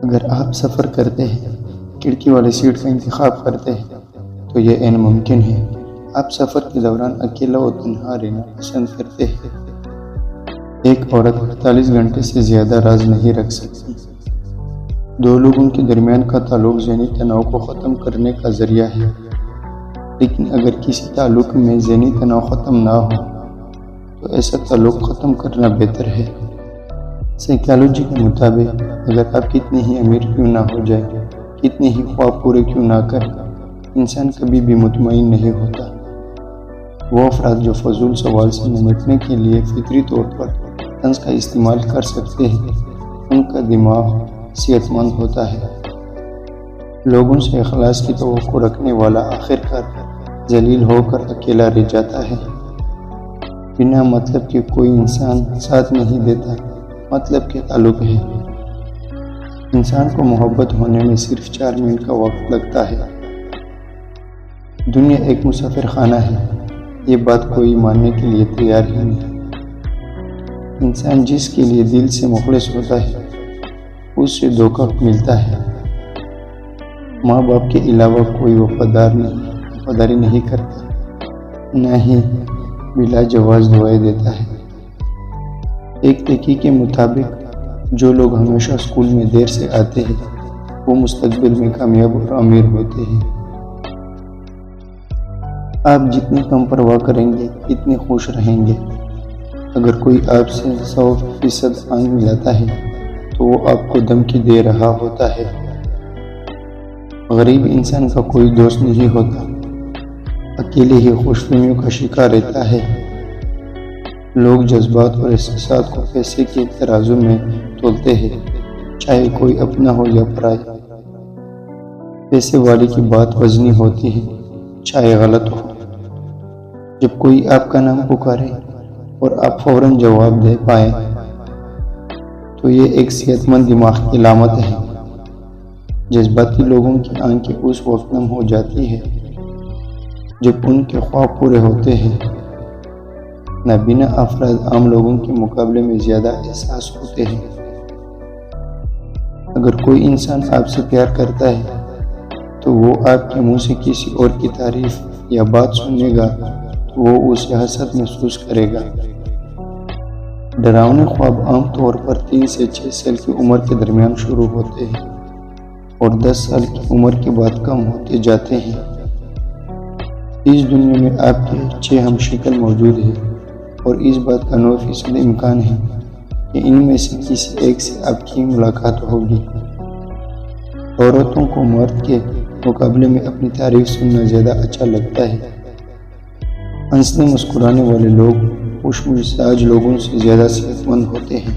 اگر آپ سفر کرتے ہیں، کھڑکی والی سیٹ کا انتخاب کرتے ہیں، تو یہ عین ممکن ہے آپ سفر کے دوران اکیلا و تنہا رہنا پسند کرتے ہیں۔ ایک عورت 48 گھنٹے سے زیادہ راز نہیں رکھ سکتی۔ دو لوگوں کے درمیان کا تعلق ذہنی تناؤ کو ختم کرنے کا ذریعہ ہے، لیکن اگر کسی تعلق میں ذہنی تناؤ ختم نہ ہو تو ایسا تعلق ختم کرنا بہتر ہے۔ سائیکالوجی کے مطابق اگر آپ کتنے ہی امیر کیوں نہ ہو جائے، کتنے ہی خواب پورے کیوں نہ کریں، انسان کبھی بھی مطمئن نہیں ہوتا۔ وہ افراد جو فضول سوال سے نمٹنے کے لیے فطری طور پر طنز کا استعمال کر سکتے ہیں، ان کا دماغ صحت مند ہوتا ہے۔ لوگوں سے اخلاص کی توقع رکھنے والا آخرکار ذلیل ہو کر اکیلا رہ جاتا ہے۔ بنا مطلب کے کوئی انسان ساتھ نہیں دیتا، مطلب کے تعلق ہے۔ انسان کو محبت ہونے میں صرف 4 منٹ کا وقت لگتا ہے۔ دنیا ایک مسافر خانہ ہے، یہ بات کوئی ماننے کے لیے تیار ہی نہیں۔ انسان جس کے لیے دل سے مخلص ہوتا ہے، اس سے دھوکہ ملتا ہے۔ ماں باپ کے علاوہ کوئی وفاداری نہیں کرتا، نہ ہی بلا جواز دعائیں دیتا ہے۔ ایک تحقیق کے مطابق جو لوگ ہمیشہ اسکول میں دیر سے آتے ہیں، وہ مستقبل میں کامیاب اور امیر ہوتے ہیں۔ آپ جتنی کم پرواہ کریں گے، اتنے خوش رہیں گے۔ اگر کوئی آپ سے 100% آنکھ ملاتا ہے تو وہ آپ کو دھمکی دے رہا ہوتا ہے۔ غریب انسان کا کوئی دوست نہیں ہوتا، اکیلے ہی خوش فہمیوں کا شکار رہتا ہے۔ لوگ جذبات اور احساسات کو پیسے کے ترازو میں تولتے ہیں، چاہے کوئی اپنا ہو یا پرایا۔ پیسے والے کی بات وزنی ہوتی ہے، چاہے غلط ہو۔ جب کوئی آپ کا نام پکارے اور آپ فوراً جواب دے پائیں تو یہ ایک صحت مند دماغ کی علامت ہے۔ جذباتی لوگوں کی آنکھیں اس وقت نم ہو جاتی ہے جب ان کے خواب پورے ہوتے ہیں۔ نابینا افراد عام لوگوں کے مقابلے میں زیادہ احساس ہوتے ہیں۔ اگر کوئی انسان آپ سے پیار کرتا ہے تو وہ آپ کے منہ سے کسی اور کی تعریف یا بات سننے گا تو وہ اسے حسرت محسوس کرے گا۔ ڈراؤنے خواب عام طور پر 3 سے 6 سال کی عمر کے درمیان شروع ہوتے ہیں اور 10 سال کی عمر کے بعد کم ہوتے جاتے ہیں۔ اس دنیا میں آپ کے 6 ہم شکل موجود ہیں اور اس بات کا 9% امکان ہے کہ ان میں سے کسی ایک سے آپ کی ملاقات ہوگی۔ عورتوں کو مرد کے مقابلے میں اپنی تعریف سننا زیادہ اچھا لگتا ہے۔ ہنسنے مسکرانے والے لوگ خوش مزاج لوگوں سے زیادہ صحت مند ہوتے ہیں۔